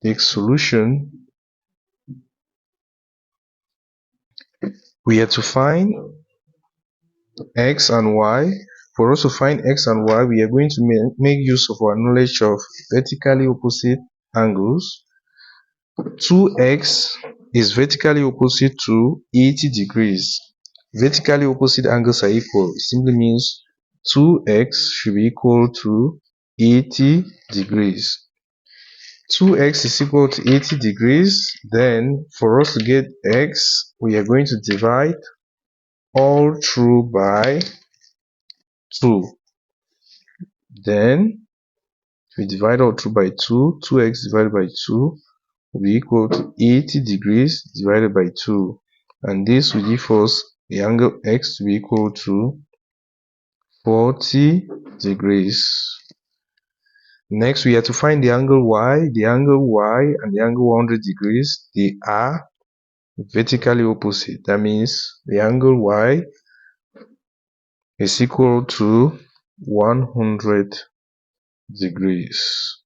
take solution. We have to find x and y. For us to find x and y, we are going to make use of our knowledge of vertically opposite angles. 2x is vertically opposite to 80 degrees. Vertically opposite angles are equal. It simply means 2x should be equal to 80 degrees. 2x is equal to 80 degrees. Then for us to get x, we are going to divide all through by 2. Then we divide all through by 2. 2x divided by 2 will be equal to 80 degrees divided by 2. And this will give us the angle x to be equal to 40 degrees. Next, we have to find the angle y. The angle y and the angle 100 degrees, they are vertically opposite. That means the angle y is equal to 100 degrees.